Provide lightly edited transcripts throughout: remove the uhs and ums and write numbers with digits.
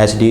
HD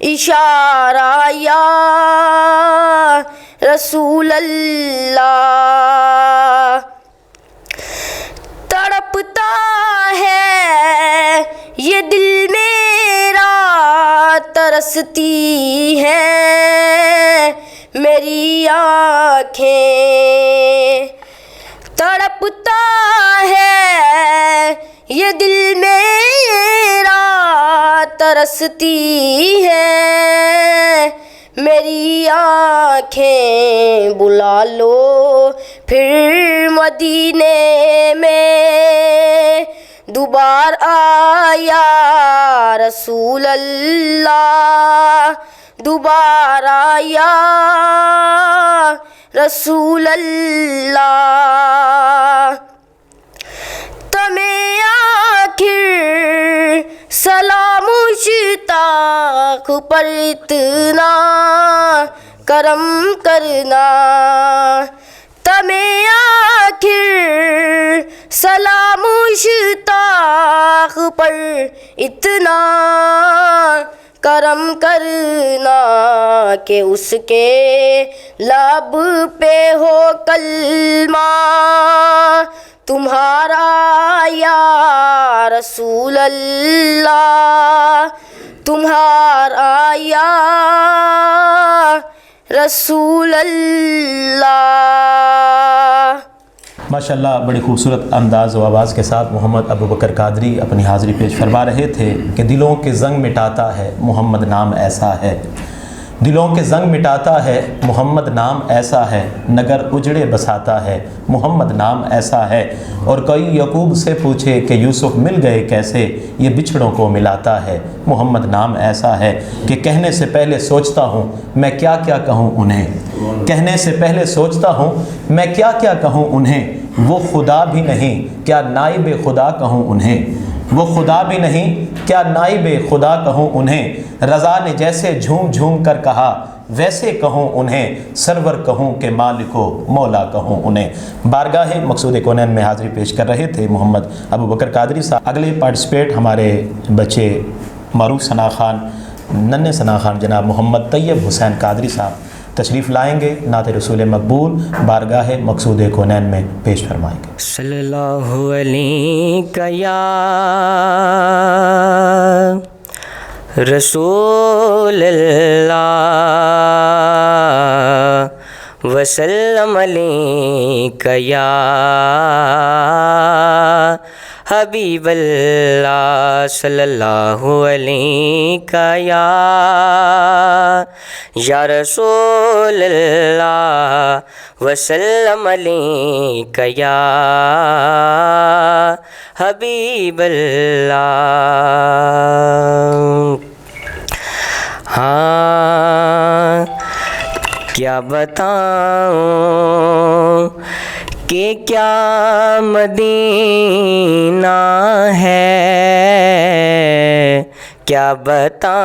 اشارہ یا رسول اللہ، تڑپتا ہے یہ دل میرا، ترستی ہے میری آنکھیں، تڑپتا ہے یہ دل میرا، ترستی ہے میری آنکھیں، بلا لو پھر مدینے میں دوبارہ یا رسول اللہ، دوبارہ یا رسول اللہ، تمہیں آخر سلام مشتاق پر اتنا کرم کرنا، تمہیں آخر سلام مشتاق پر اتنا کرم کرنا کہ اس کے لب پہ ہو کلمہ تمہارا یا رسول اللہ، تمہارا یا رسول اللہ۔ ماشاءاللہ بڑی خوبصورت انداز و آواز کے ساتھ محمد ابو بکر قادری اپنی حاضری پیش فرما رہے تھے کہ دلوں کے زنگ مٹاتا ہے محمد نام ایسا ہے، دلوں کے زنگ مٹاتا ہے محمد نام ایسا ہے، نگر اجڑے بساتا ہے محمد نام ایسا ہے، اور کوئی یعقوب سے پوچھے کہ یوسف مل گئے کیسے، یہ بچھڑوں کو ملاتا ہے محمد نام ایسا ہے، کہ کہنے سے پہلے سوچتا ہوں میں کیا کیا کہوں انہیں، کہنے سے پہلے سوچتا ہوں میں کیا کیا کہوں انہیں، وہ خدا بھی نہیں کیا نائب خدا کہوں انہیں، وہ خدا بھی نہیں کیا نائب خدا کہوں انہیں، رضا نے جیسے جھوم جھوم کر کہا ویسے کہوں انہیں، سرور کہوں کہ مالک و مولا کہوں انہیں۔ بارگاہ مقصود کونین میں حاضری پیش کر رہے تھے محمد ابو بکر قادری صاحب۔ اگلے پارٹیسپیٹ ہمارے بچے معروف ثنا خان، ننھے ثنا خان جناب محمد طیب حسین قادری صاحب تشریف لائیں گے، نعت رسول مقبول بارگاہ مقصود کونین میں پیش فرمائیں گے۔ صلی اللہ علیہ یا رسول اللہ وسلم علیکہ یا حبیب اللہ، صلی اللہ علیکہ یا رسول اللہ وسلم علیکہ یا حبیب اللہ۔ ہاں کیا بتاؤں کہ کیا مدینہ ہے، کیا بتاؤں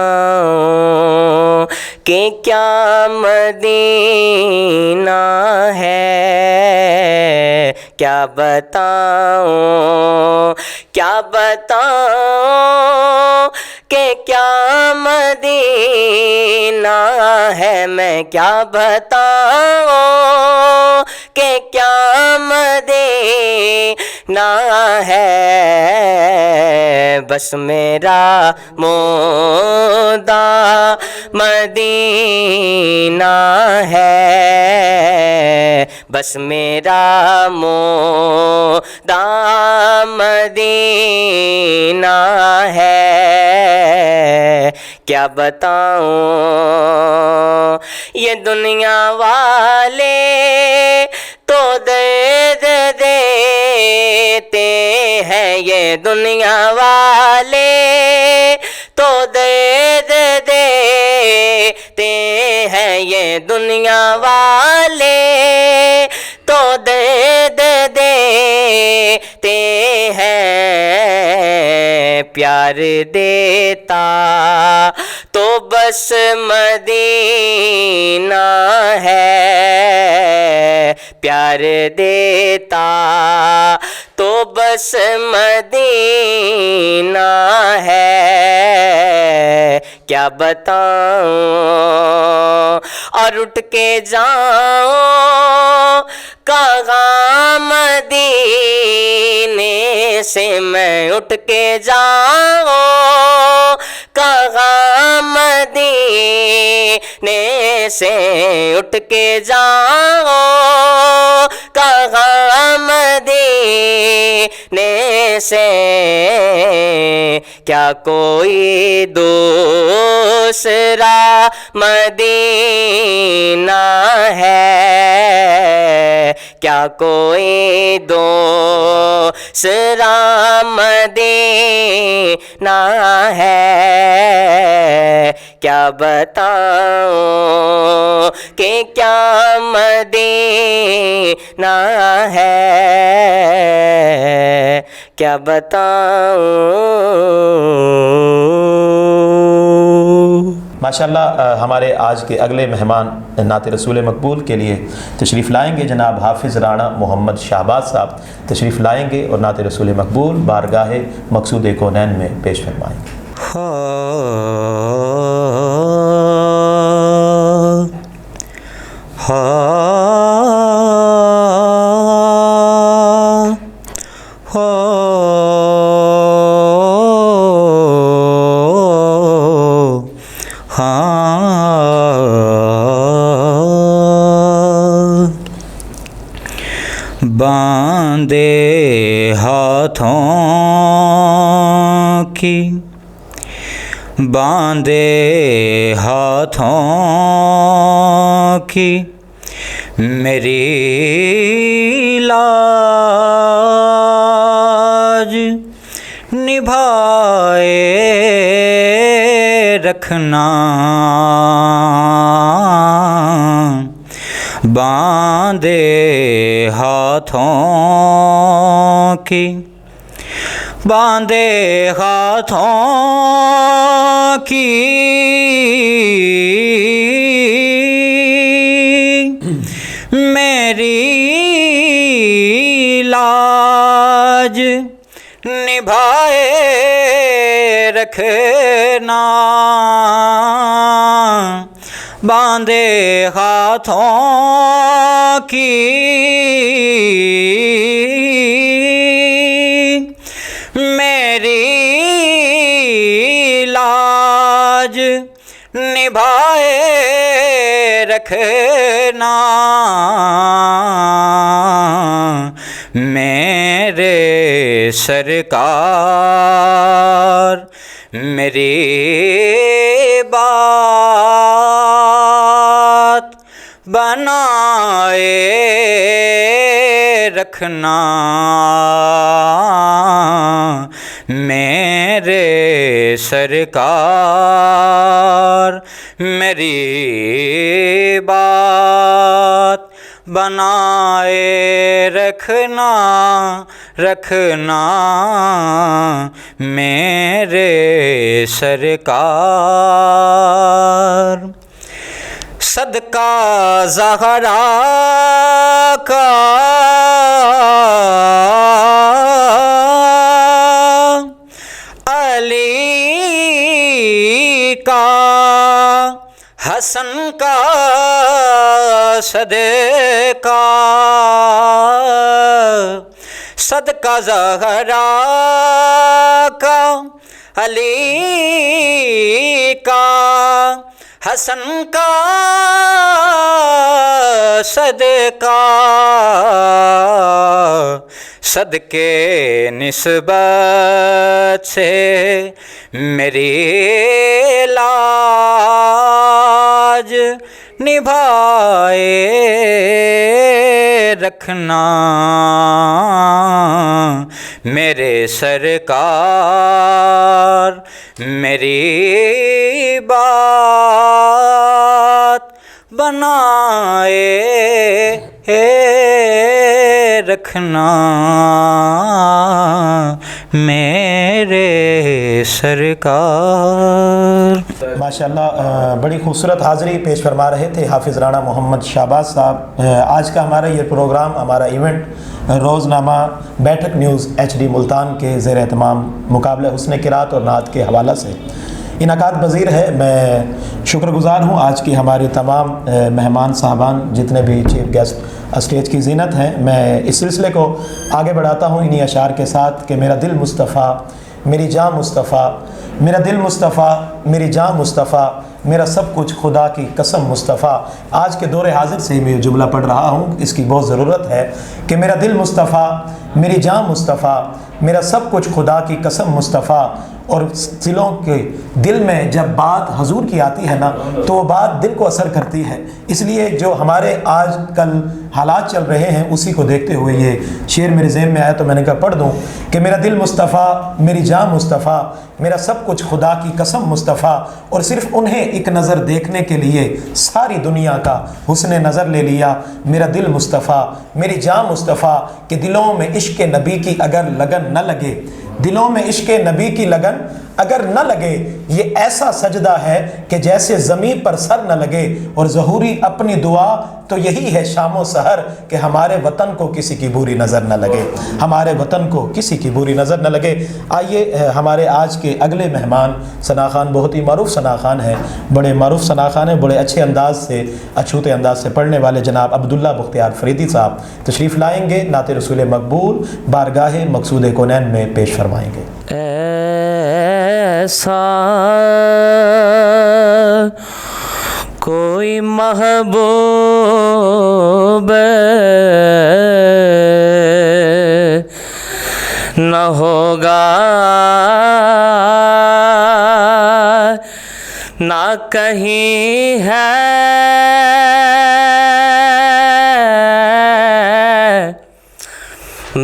کہ کیا مدینہ ہے، کیا بتاؤں کہ کیا مدینہ ہے، میں کیا بتاؤں کہ کیا مدینہ ہے، بس میرا مودا مدینہ ہے، بس میرا مودا مدینہ ہے، کیا بتاؤں یہ دنیا والے تو درد دیتے ہیں، یہ دنیا والے تو درد دیتے ہیں، یہ دنیا والے تو درد دیتے ہیں، پیار دیتا تو بس مدینہ ہے، پیار دیتا تو بس مدینہ ہے، کیا بتاؤں اور اٹھ کے جاؤں کہاں مدینے سے میں، اٹھ کے جاؤں کہاں مدینے سے، اٹھ کے جاؤں کہاں مدینے سے، کیا کوئی دوسرا مدینہ ہے، کیا کوئی دوسرا مدینہ ہے، کیا بتاؤں کہ کیا مدینہ ہے، کیا بتاؤں۔ ماشاءاللہ ہمارے آج کے اگلے مہمان نعت رسول مقبول کے لیے تشریف لائیں گے جناب حافظ رانا محمد شہباز صاحب تشریف لائیں گے اور نعت رسول مقبول بارگاہ مقصود کونین میں پیش فرمائیں گے۔ باندھے ہاتھوں کی، باندھے ہاتھوں کی میری لاج نبھائے رکھنا، باندھے ہاتھوں کی، باندھے ہاتھوں کی میری لاج نبھائے رکھنا، باندھے ہاتھوں کی میری لاج نبھائے رکھنا، میرے سرکار میری بات بنائے رکھنا، میرے سرکار میری بات بنائے رکھنا، رکھنا میرے سرکار، صدقہ زہرا کا علی کا حسن کا صدقہ، صدقہ زہرا کا علی کا حسن کا صدقہ، صدقے نسبت سے میری لاج نبھائے رکھنا، میرے سرکار میری بات بنائے رکھنا میرے سرکار۔ ماشاءاللہ بڑی خوبصورت حاضری پیش فرما رہے تھے حافظ رانا محمد شہباز صاحب۔ آج کا ہمارا یہ پروگرام، ہمارا ایونٹ روزنامہ بیٹھک نیوز ایچ ڈی ملتان کے زیر اہتمام مقابلہ حسن قرات اور نعت کے حوالہ سے انعقاد پذیر ہے۔ میں شکر گزار ہوں آج کی ہماری تمام مہمان صاحبان، جتنے بھی چیف گیسٹ اسٹیج کی زینت ہیں۔ میں اس سلسلے کو آگے بڑھاتا ہوں انہی اشعار کے ساتھ کہ میرا دل مصطفیٰ میری جاں مصطفیٰ، میرا دل مصطفیٰ میری جاں مصطفیٰ، میرا سب کچھ خدا کی قسم مصطفیٰ۔ آج کے دور حاضر سے میں یہ جملہ پڑھ رہا ہوں، اس کی بہت ضرورت ہے کہ میرا دل مصطفیٰ میری جاں مصطفیٰ، میرا سب کچھ خدا کی قسم مصطفیٰ۔ اور دلوں کے دل میں جب بات حضور کی آتی ہے نا تو وہ بات دل کو اثر کرتی ہے۔ اس لیے جو ہمارے آج کل حالات چل رہے ہیں اسی کو دیکھتے ہوئے یہ شعر میرے ذہن میں آیا تو میں نے کہا پڑھ دوں کہ میرا دل مصطفیٰ میری جاں مصطفیٰ، میرا سب کچھ خدا کی قسم مصطفیٰ۔ اور صرف انہیں ایک نظر دیکھنے کے لیے ساری دنیا کا حسن نظر لے لیا۔ میرا دل مصطفیٰ میری جاں مصطفیٰ کہ دلوں میں عشق نبی کی اگر لگن نہ لگے، دلوں میں عشق نبی کی لگن اگر نہ لگے، یہ ایسا سجدہ ہے کہ جیسے زمین پر سر نہ لگے۔ اور ظہوری اپنی دعا تو یہی ہے شام و سحر کہ ہمارے وطن کو کسی کی بری نظر نہ لگے، ہمارے وطن کو کسی کی بری نظر نہ لگے۔ آئیے ہمارے آج کے اگلے مہمان ثنا خان، بہت ہی معروف ثنا خان ہیں، بڑے معروف ثنا خان ہیں، بڑے اچھے انداز سے اچھوتے انداز سے پڑھنے والے جناب عبداللہ بختیار فریدی صاحب تشریف لائیں گے، نعت رسول مقبول بارگاہ مقصود کونین میں پیش فرمائیں گے۔ ایسا کوئی محبوب نہ ہوگا، نہ کہیں ہے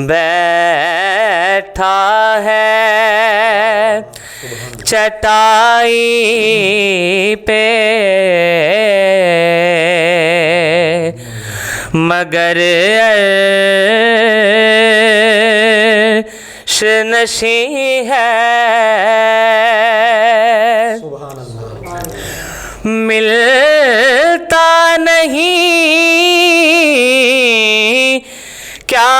بیٹھا ہے چٹائی پہ مگر عرش نشیں ہے۔ ملتا نہیں کیا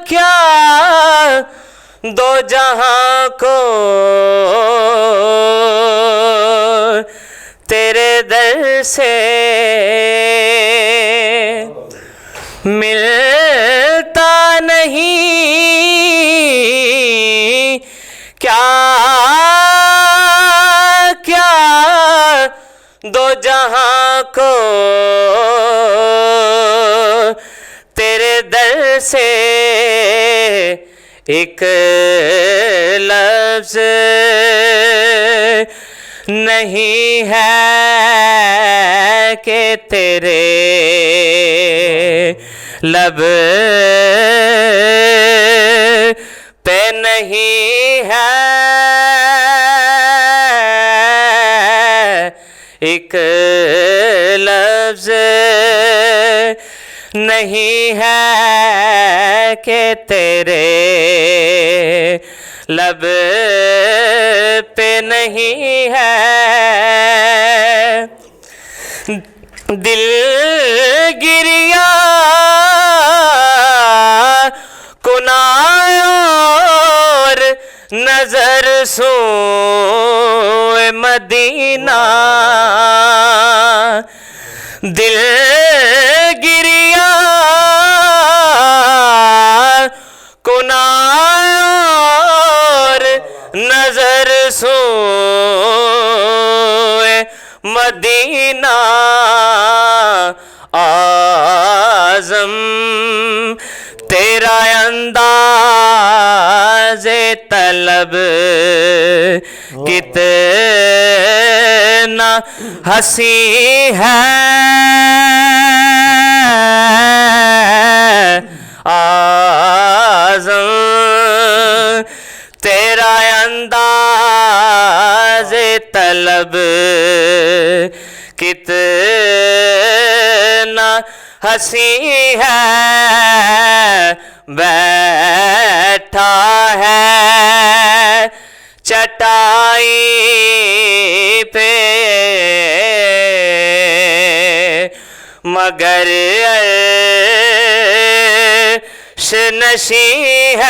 کیا دو جہاں کو تیرے در سے، ملتا نہیں کیا کیا دو جہاں کو تیرے در سے، ایک لفظ نہیں ہے کہ تیرے لب پہ نہیں ہے، ایک لفظ نہیں ہے کہ تیرے لب پہ نہیں ہے۔ دل گریا کنائے اور نظر سوئے مدینہ، دل گریا کنائے اور نظر سوئے مدینہ، اعظم تیرا انداز طلب کتنا حسین ہے، اعظم تیرا انداز طلب کتنا ہنسی ہے بیٹھا ہے چٹائی پہ مگر عرش نشیں ہے.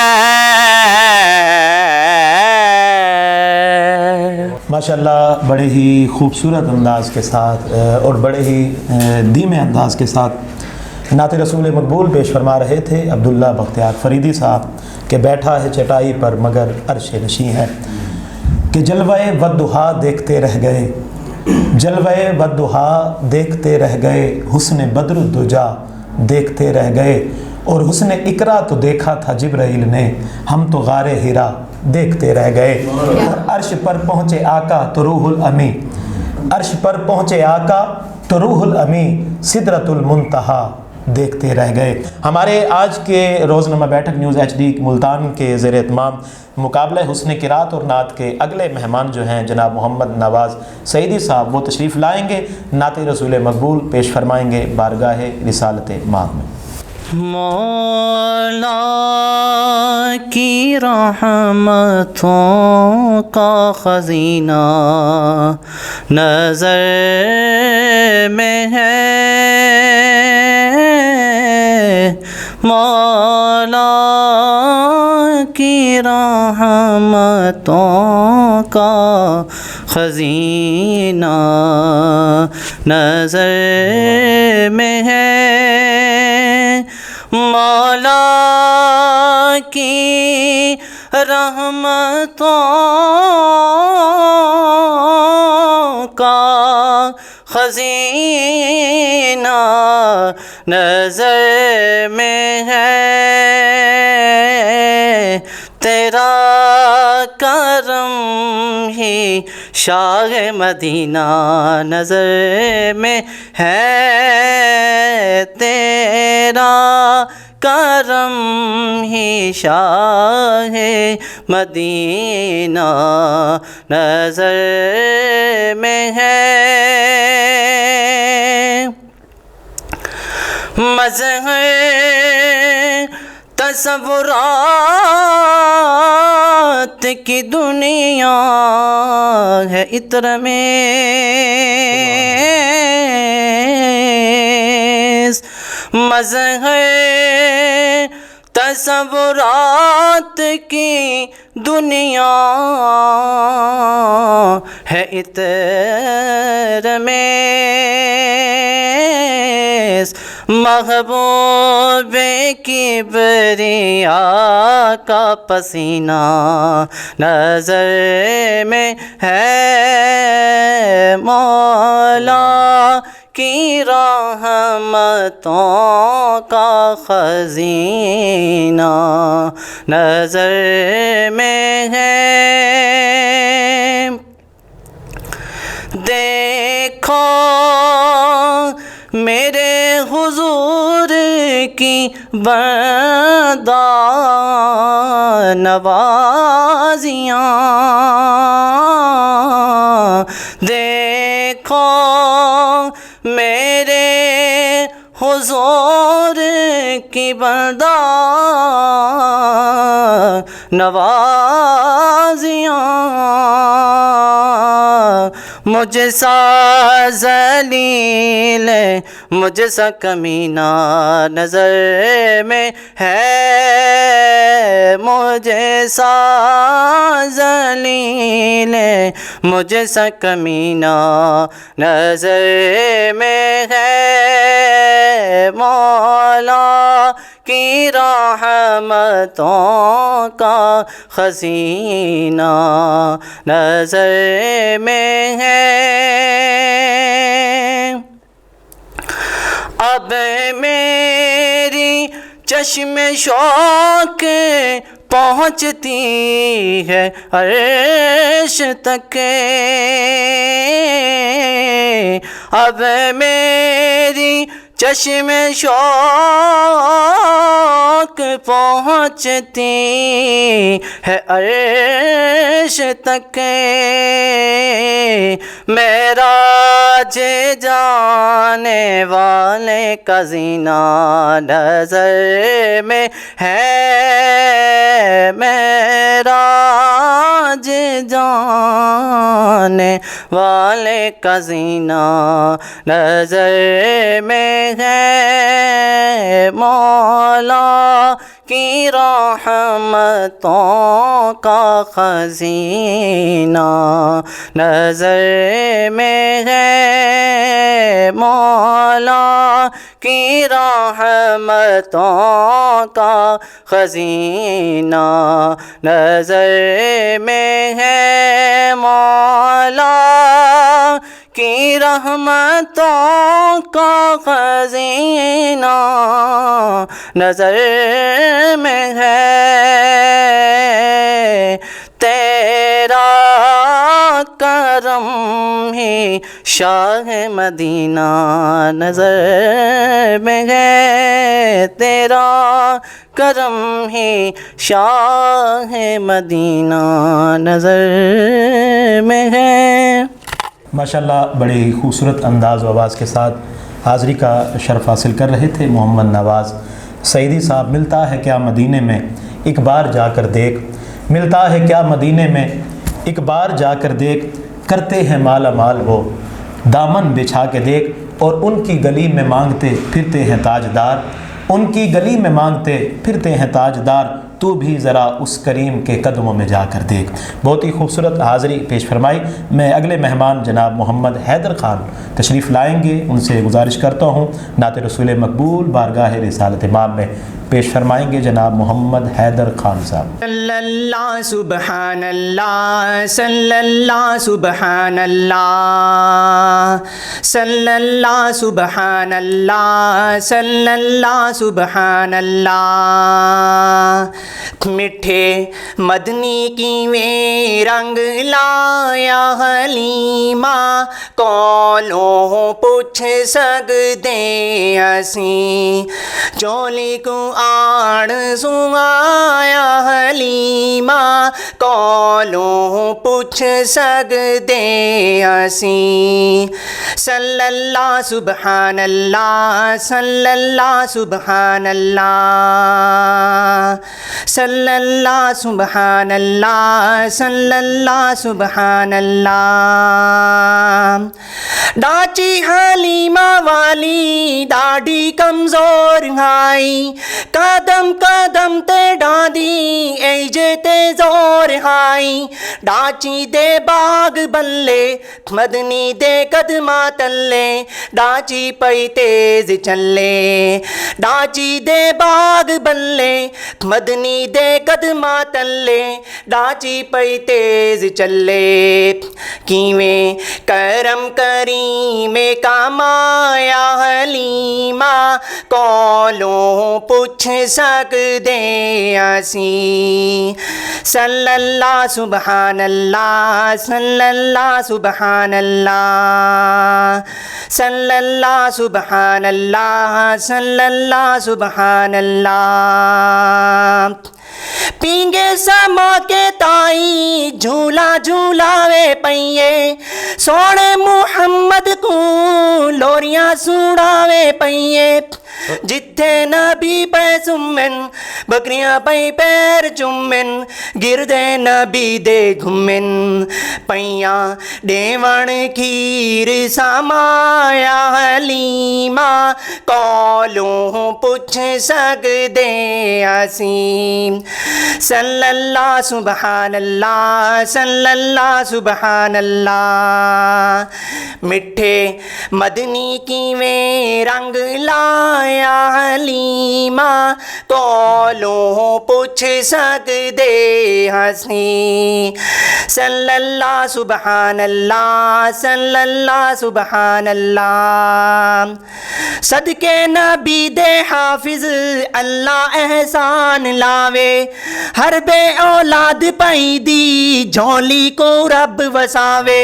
ماشاءاللہ بڑے ہی خوبصورت انداز کے ساتھ اور بڑے ہی دھیمے انداز کے ساتھ نعت رسول مقبول پیش فرما رہے تھے عبداللہ بختیار فریدی صاحب کہ بیٹھا ہے چٹائی پر مگر عرش نشیں ہے. کہ جلوہ والضحیٰ دیکھتے رہ گئے، جلوہ والضحیٰ دیکھتے رہ گئے، حسن بدر الدجا دیکھتے رہ گئے، اور حسن اقرا تو دیکھا تھا جبرائیل نے، ہم تو غار حرا دیکھتے رہ گئے. اور عرش پر پہنچے آقا تو روح الامی، عرش پر پہنچے آقا تو روح الامی سدرۃ المنتہا دیکھتے رہ گئے. ہمارے آج کے روزنامہ بیٹھک نیوز ایچ ڈی ملتان کے زیر اہتمام مقابلہ حسن قرات اور نعت کے اگلے مہمان جو ہیں جناب محمد نواز سعیدی صاحب، وہ تشریف لائیں گے، نعت رسول مقبول پیش فرمائیں گے بارگاہ رسالت ماہ میں. مولا کی رحمتوں کا خزینہ نظر میں ہے، مولا کی رحمتوں کا خزینہ نظر میں ہے، مولا کی رحمتوں کا خزینہ نظر میں ہے، تیرا کرم ہی شاہ مدینہ نظر میں ہے، تیرا کرم ہی شاہ مدینہ نظر میں ہے، مظہر تصورات کی دنیا ہے عطر میں، مظہر تصورات کی دنیا ہے عطر میں، محبوب کبریا کا پسینہ نظر میں ہے، مولا کی رحمتوں کا خزینہ نظر میں ہے، دیکھو میرے حضور کی بندہ نوازیاں، دیکھو میرے حضور کی بندہ نوازیاں، مجھ سا ذلیل مجھ سا کمینہ نظر میں ہے، مجھ سا ذلیل مجھ سا کمینہ نظر میں ہے، مولا کی رحمتوں کا خزینہ نظر میں ہے، اب میری چشم شوق پہنچتی ہے عرش تک، اب میری چشم شوق پہنچتی ہے عرش تک معراج جانے والے کا زینہ نظر میں ہے معراج جانے والے کا زینہ نظر میں ہے مولا کی رحمتوں کا خزینہ نظر میں ہے مولا کی رحمتوں کا خزینہ نظر میں ہے مولا کی رحمتوں کا خزینہ نظر میں ہے تیرا کرم ہی شاہ مدینہ نظر میں ہے تیرا کرم ہی شاہ مدینہ نظر میں ہے۔ ماشاءاللہ بڑے ہی خوبصورت انداز و آواز کے ساتھ حاضری کا شرف حاصل کر رہے تھے محمد نواز سعیدی صاحب۔ ملتا ہے کیا مدینے میں ایک بار جا کر دیکھ، ملتا ہے کیا مدینے میں ایک بار جا کر دیکھ، کرتے ہیں مالا مال وہ دامن بچھا کے دیکھ، اور ان کی گلی میں مانگتے پھرتے ہیں تاجدار، ان کی گلی میں مانگتے پھرتے ہیں تاجدار، تو بھی ذرا اس کریم کے قدموں میں جا کر دیکھ۔ بہت ہی خوبصورت حاضری پیش فرمائی۔ میں اگلے مہمان جناب محمد حیدر خان تشریف لائیں گے، ان سے گزارش کرتا ہوں نعت رسول مقبول بارگاہ رسالت امام میں پیش فرمائیں گے جناب محمد حیدر خان صاحب۔ صلی اللہ سبحان اللہ صلی اللہ سبحان اللہ صلی اللہ سبحان اللہ صلی اللہ سبحان اللہ۔ میٹھے مدنی کی میں رنگ لایا حلیمہ، کونوں پوچھ سکتے اسی، چولی کو آڑ سوایا حلیمہ، کونوں پوچھ سکتے اسی۔ صلی اللہ سبحان اللہ صلی اللہ سبحان اللہ صلی اللہ سبحان اللہ صلی اللہ سبحان اللہ۔ ڈانچی حلیمہ والی ڈاڈی کمزور ہائی، قدم قدم تے ڈاندی ایجے تے زور ہائی، ڈانچی دے باغ بلے مدنی دے قدمہ تلے، ڈانچی پئی تیز چلے، ڈانچی دے باغ بلے مدنی دے قدمہ تلے، ڈانچی پئی تیز چلے، کیویں کرم کریم کمایا حلیمہ، کولوں پوچھ سکتے اسی۔ صلی اللہ سبحان اللہ صلی اللہ سبحان اللہ صلی اللہ سبحان اللہ صلی اللہ سبحان اللہ۔ پینگے سما کے تائی جھولا جھولاوے پئیے، سونے محمد کو لوریاں سوڑاوے پئیے، جتھے نبی پہ سمن بکریاں پئی پیر چومن، گردے نبی دے گھومن، پئیاں ڈیوان کھیر سامایا حلیمہ، کولوں پوچھ سکتے اسی۔ صلی اللہ سبحان اللہ صلی اللہ سبحان اللہ۔ مٹھے مدنی کی میں رنگ لایا حلیمہ، کولوں کولوں پوچھ سکدے ہسی صلی اللہ سبحان اللہ صلی اللہ سبحان اللہ صدقے نبی دے حافظ اللہ احسان لاوے ہر بے اولاد پیدی جھولی کو رب وساوے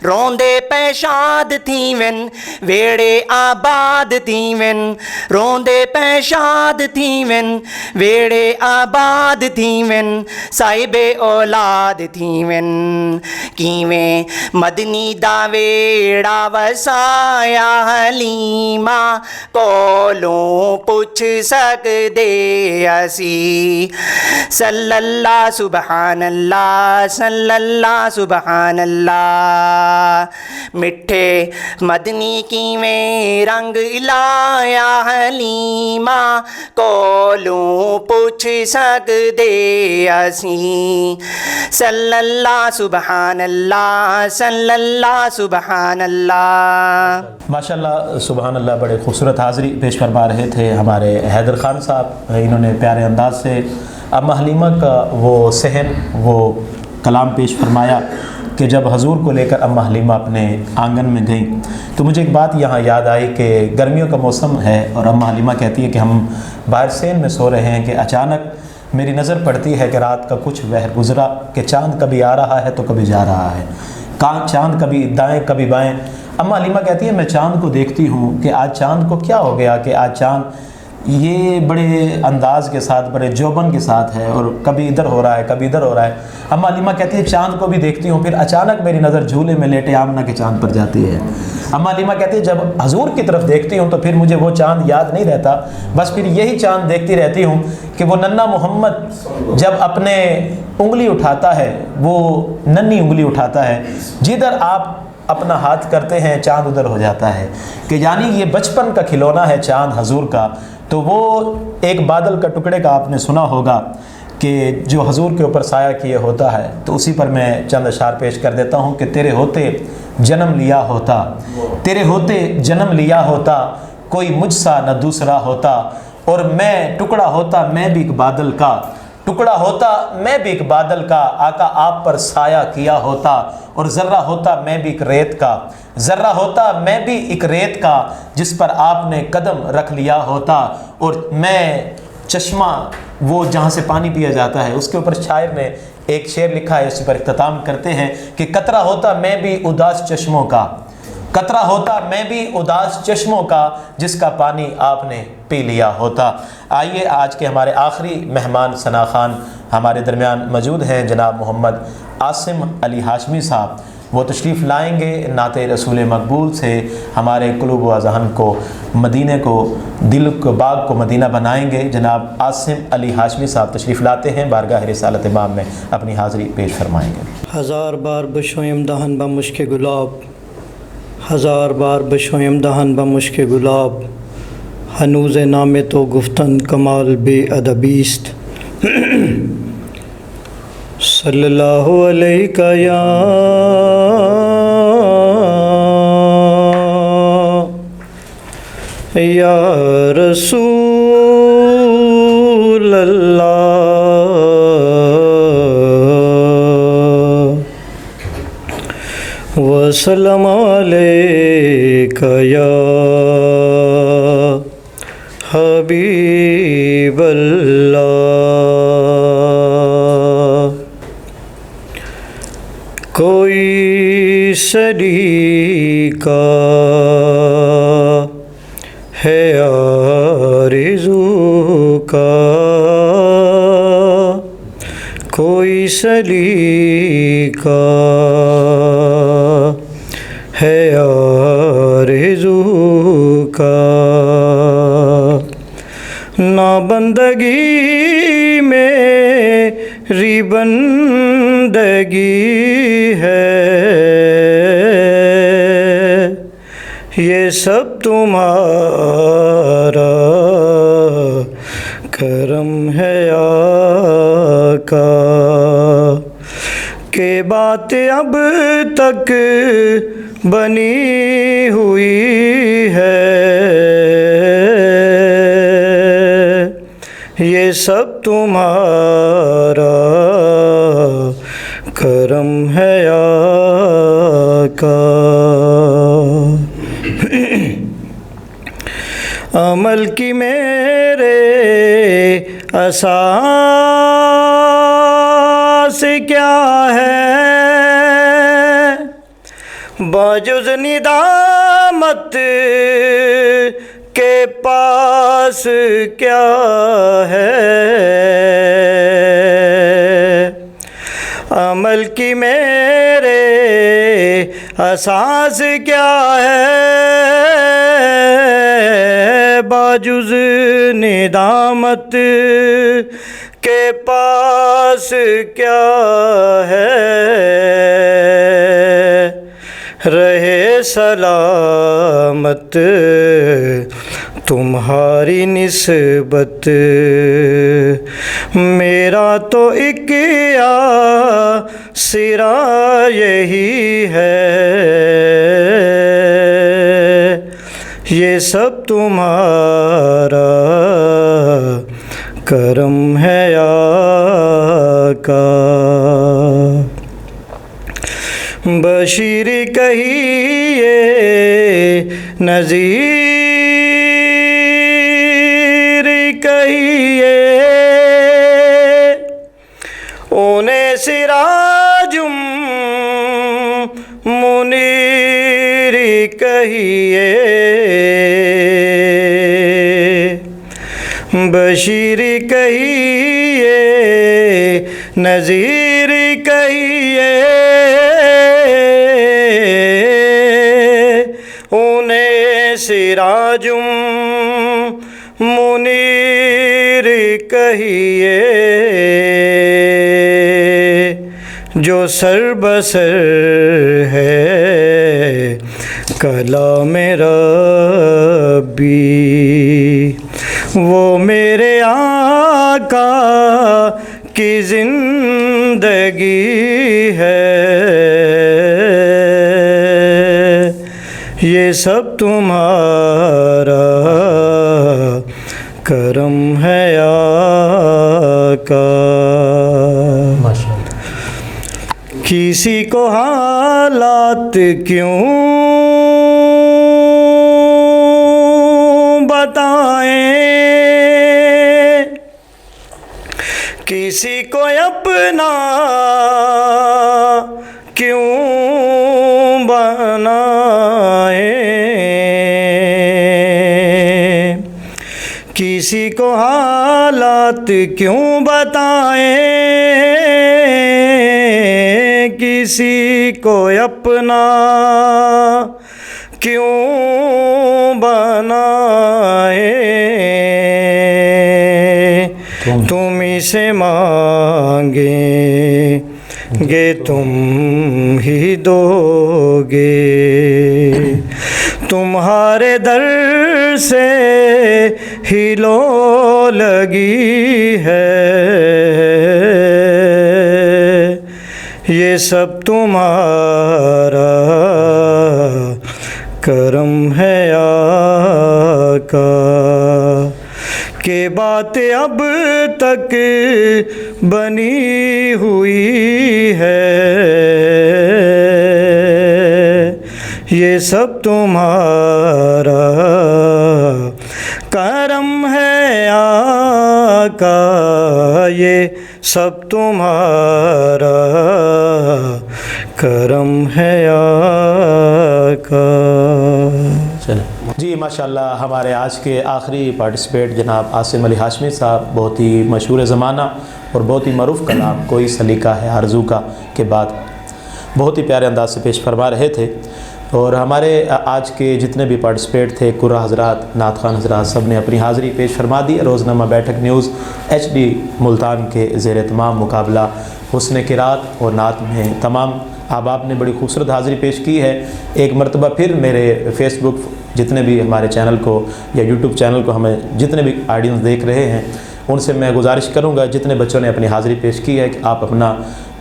روندے پیشاد تھیون ویڑے آباد تھیون روندے پیشاد تھیون ویڑے آباد تھیون صاحب اولاد تھیون کیویں مدنی دا ویڑا وسایا حلیمہ کولوں پوچھ سکدے اسی صلی اللہ سبحان اللہ صلی اللہ سبحان اللہ مٹھے مدنی کیویں رنگ لایا حلیمہ کولوں پوچھ سکدے اسی صلی اللہ سبحان اللہ صلی اللہ سبحان اللہ ماشاءاللہ سبحان اللہ، بڑے خوبصورت حاضری پیش فرما رہے تھے ہمارے حیدر خان صاحب. انہوں نے پیارے انداز سے اماں حلیمہ کا وہ صحن وہ کلام پیش فرمایا کہ جب حضور کو لے کر اماں حلیمہ اپنے آنگن میں گئیں تو مجھے ایک بات یہاں یاد آئی کہ گرمیوں کا موسم ہے اور اماں حلیمہ کہتی ہے کہ ہم باہر سین میں سو رہے ہیں کہ اچانک میری نظر پڑتی ہے کہ رات کا کچھ وہر گزرا کہ چاند کبھی آ رہا ہے تو کبھی جا رہا ہے، چاند کبھی دائیں کبھی بائیں. اماں حلیمہ کہتی ہے میں چاند کو دیکھتی ہوں کہ آج چاند کو کیا ہو گیا کہ آج چاند یہ بڑے انداز کے ساتھ بڑے جوبن کے ساتھ ہے اور کبھی ادھر ہو رہا ہے کبھی ادھر ہو رہا ہے. اماں حلیمہ کہتی ہے چاند کو بھی دیکھتی ہوں، پھر اچانک میری نظر جھولے میں لیٹے آمنہ کے چاند پر جاتی ہے. اماں حلیمہ کہتی ہے جب حضور کی طرف دیکھتی ہوں تو پھر مجھے وہ چاند یاد نہیں رہتا، بس پھر یہی چاند دیکھتی رہتی ہوں کہ وہ ننھا محمد جب اپنے انگلی اٹھاتا ہے، وہ ننھی انگلی اٹھاتا ہے، جدھر آپ اپنا ہاتھ کرتے ہیں چاند ادھر ہو جاتا ہے. کہ یعنی یہ بچپن کا کھلونا ہے چاند حضور کا. تو وہ ایک بادل کا ٹکڑے کا آپ نے سنا ہوگا کہ جو حضور کے اوپر سایہ کیے ہوتا ہے، تو اسی پر میں چند اشعار پیش کر دیتا ہوں کہ تیرے ہوتے جنم لیا ہوتا، تیرے ہوتے جنم لیا ہوتا، کوئی مجھ سا نہ دوسرا ہوتا، اور میں ٹکڑا ہوتا میں بھی ایک بادل کا، ٹکڑا ہوتا میں بھی ایک بادل کا، آقا آپ پر سایہ کیا ہوتا، اور ذرہ ہوتا میں بھی ایک ریت کا، ذرہ ہوتا میں بھی ایک ریت کا، جس پر آپ نے قدم رکھ لیا ہوتا، اور میں چشمہ وہ جہاں سے پانی پیا جاتا ہے اس کے اوپر شاعر نے ایک شعر لکھا ہے، اس پر اختتام کرتے ہیں کہ قطرہ ہوتا میں بھی اداس چشموں کا، قطرہ ہوتا میں بھی اداس چشموں کا، جس کا پانی آپ نے پی لیا ہوتا. آئیے آج کے ہمارے آخری مہمان ثنا خان ہمارے درمیان موجود ہیں، جناب محمد عاصم علی ہاشمی صاحب. وہ تشریف لائیں گے نعت رسول مقبول سے ہمارے قلوب و اذہان کو مدینے کو، دل کو، باغ کو مدینہ بنائیں گے. جناب عاصم علی ہاشمی صاحب تشریف لاتے ہیں، بارگاہ رسالت امام میں اپنی حاضری پیش فرمائیں گے. ہزار بار بشویم دہن بمشک گلاب، ہزار بار بشویم دہن بمشک گلاب، ہنوز نام تو گفتن کمال بے ادبیست. صلی اللہ علیہ یا رسول اللہ، وسلم علیک یا حبیب اللہ. کوئی سلیقہ ہے آرزو کا، کوئی سلیقہ ہے آرزو کا، نا بندگی میری بندگی ہے، یہ سب تمہارا کرم ہے آقا. کہ بات اب تک بنی ہوئی ہے، یہ سب تمہارا کرم ہے آقا. عمل کی میرے اساس کیا ہے، باجز ندامت کے پاس کیا ہے. عمل کی میرے اساس کیا ہے، باجز ندامت کے پاس کیا ہے. رہے سلامت تمہاری نسبت، میرا تو ایک آسرا یہی ہے. یہ سب تمہارا کرم ہے آقا. بشیر کہیے نذیر کہیے، انہیں سراجم منیر کہیے. بشیر کہیے نذیر کہیے، انہیں سراجم منیر کہیے. جو سر بسر ہے کلام ربی، وہ میرے آقا کی زندگی ہے. یہ سب تمہارا کرم ہے آقا. ماشاءاللہ. کسی کو حالات کیوں بتائیں، کسی کو اپنا کیوں بنائیں، کسی کو حالات کیوں بتائیں، کسی کو اپنا کیوں بنائیں. تم ہی سے مانگیں گے تم ہی دو گے، تمہارے در سے ہی لو لگی ہے. یہ سب تمہارا کرم ہے آقا. کہ بات اب تک بنی ہوئی ہے، یہ سب تمہارا کرم ہے آقا. یہ سب تمہارا کرم ہے آقا. جی ماشاءاللہ. ہمارے آج کے آخری پارٹیسپیٹ جناب عاصم علی ہاشمی صاحب بہت ہی مشہور زمانہ اور بہت ہی معروف کلام کوئی سلیقہ ہے آرزو کا کے بعد بہت ہی پیارے انداز سے پیش فرما رہے تھے. اور ہمارے آج کے جتنے بھی پارٹیسپیٹ تھے، قرہ حضرات، نعت خوان حضرات، سب نے اپنی حاضری پیش فرما دی. روزنامہ بیٹھک نیوز HD ملتان کے زیر اہتمام مقابلہ حسن قرات اور نعت میں تمام احباب نے بڑی خوبصورت حاضری پیش کی ہے. ایک مرتبہ پھر میرے فیس بک جتنے بھی ہمارے چینل کو یا یوٹیوب چینل کو ہمیں جتنے بھی آڈینس دیکھ رہے ہیں، ان سے میں گزارش کروں گا جتنے بچوں نے اپنی حاضری پیش کی ہے کہ آپ اپنا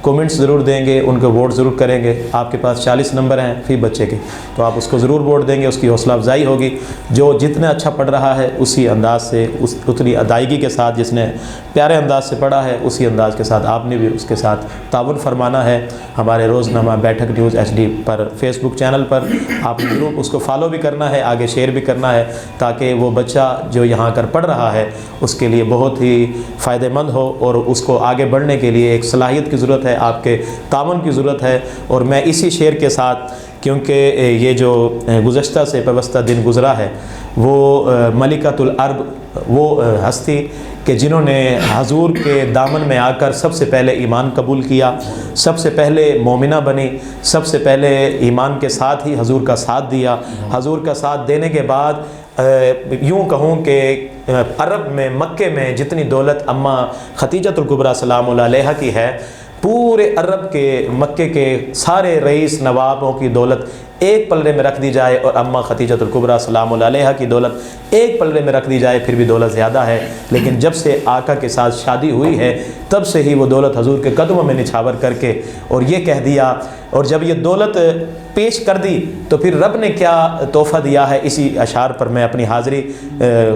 کومنٹس ضرور دیں گے، ان کو ووٹ ضرور کریں گے. آپ کے پاس 40 نمبر ہیں فی بچے کے، تو آپ اس کو ضرور ووٹ دیں گے. اس کی حوصلہ افزائی ہوگی. جو جتنا اچھا پڑھ رہا ہے اسی انداز سے، اتنی ادائیگی کے ساتھ، جس نے پیارے انداز سے پڑھا ہے اسی انداز کے ساتھ آپ نے بھی اس کے ساتھ تعاون فرمانا ہے. ہمارے روزنامہ بیٹھک نیوز HD پر فیس بک چینل پر آپ نے ضرور اس کو فالو بھی کرنا ہے، آگے شیئر بھی کرنا ہے، تاکہ وہ بچہ جو یہاں کر پڑھ رہا ہے اس کے لیے بہت ہی فائدہ مند ہو، اور اس کو آگے بڑھنے کے لیے ایک صلاحیت کی ضرورت ہے، آپ کے تعاون کی ضرورت ہے. اور میں اسی شعر کے ساتھ، کیونکہ یہ جو گزشتہ سے پیوستہ دن گزرا ہے وہ ملکۃ العرب، وہ ہستی کہ جنہوں نے حضور کے دامن میں آ کر سب سے پہلے ایمان قبول کیا، سب سے پہلے مومنہ بنی، سب سے پہلے ایمان کے ساتھ ہی حضور کا ساتھ دیا. حضور کا ساتھ دینے کے بعد یوں کہوں کہ عرب میں، مکے میں جتنی دولت اماں ختیجۃ الکبریٰ سلام اللہ علیہا کی ہے، پورے عرب کے، مکے کے سارے رئیس نوابوں کی دولت ایک پلڑے میں رکھ دی جائے اور اماں ختیجۃ الکبریٰ سلام اللہ علیہا کی دولت ایک پلڑے میں رکھ دی جائے پھر بھی دولت زیادہ ہے. لیکن جب سے آقا کے ساتھ شادی ہوئی ہے تب سے ہی وہ دولت حضور کے قدموں میں نچھاور کر کے اور یہ کہہ دیا، اور جب یہ دولت پیش کر دی تو پھر رب نے کیا تحفہ دیا ہے. اسی اشعار پر میں اپنی حاضری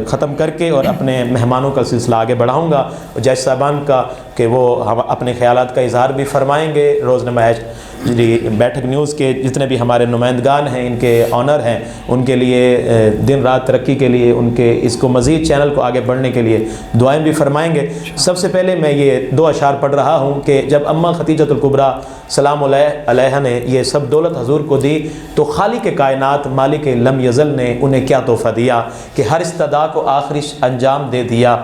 ختم کر کے اور اپنے مہمانوں کا سلسلہ آگے بڑھاؤں گا. جج صاحبان کا کہ وہ ہم اپنے خیالات کا اظہار بھی فرمائیں گے. روزنامہ بیٹھک نیوز کے جتنے بھی ہمارے نمائندگان ہیں، ان کے آنر ہیں، ان کے لیے دن رات ترقی کے لیے، ان کے اس کو مزید چینل کو آگے بڑھنے کے لیے دعائیں بھی فرمائیں گے. سب سے پہلے میں یہ 2 اشعار پڑھ رہا ہوں کہ جب اماں ختیجۃ الکبریٰ سلام علیہا نے یہ سب دولت حضور کو دی تو خالق کائنات مالک لم یزل نے انہیں کیا تحفہ دیا کہ ہر استدا کو آخری انجام دے دیا،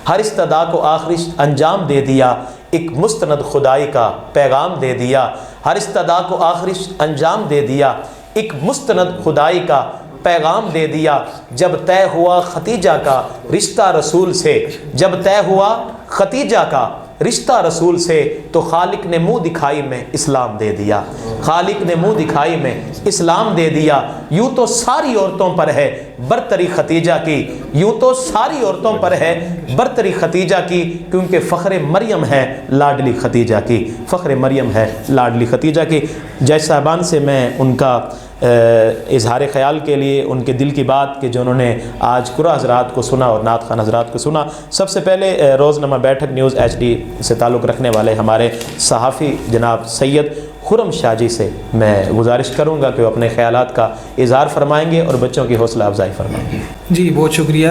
ہر استدا کو آخری انجام دے دیا، ایک مستند خدائی کا پیغام دے دیا. ہر استدا کو آخری انجام دے دیا، ایک مستند خدائی کا پیغام دے دیا. جب طے ہوا ختیجہ کا رشتہ رسول سے، جب طے ہوا ختیجہ کا رشتہ رسول سے، تو خالق نے منہ دکھائی میں اسلام دے دیا. خالق نے منہ دکھائی میں اسلام دے دیا. یوں تو ساری عورتوں پر ہے برتری ختیجہ کی، یوں تو ساری عورتوں پر ہے برتری ختیجہ کی، کیونکہ فخر مریم ہے لاڈلی ختیجہ کی، فخر مریم ہے لاڈلی ختیجہ کی. جج صاحبان سے میں ان کا اظہار خیال کے لیے، ان کے دل کی بات کہ جو انہوں نے آج قرآن حضرات کو سنا اور نعت خوان حضرات کو سنا. سب سے پہلے روزنامہ بیٹھک نیوز HD سے تعلق رکھنے والے ہمارے صحافی جناب سید خرم شاہ جی سے میں گزارش کروں گا کہ وہ اپنے خیالات کا اظہار فرمائیں گے اور بچوں کی حوصلہ افزائی فرمائیں گے. جی بہت شکریہ.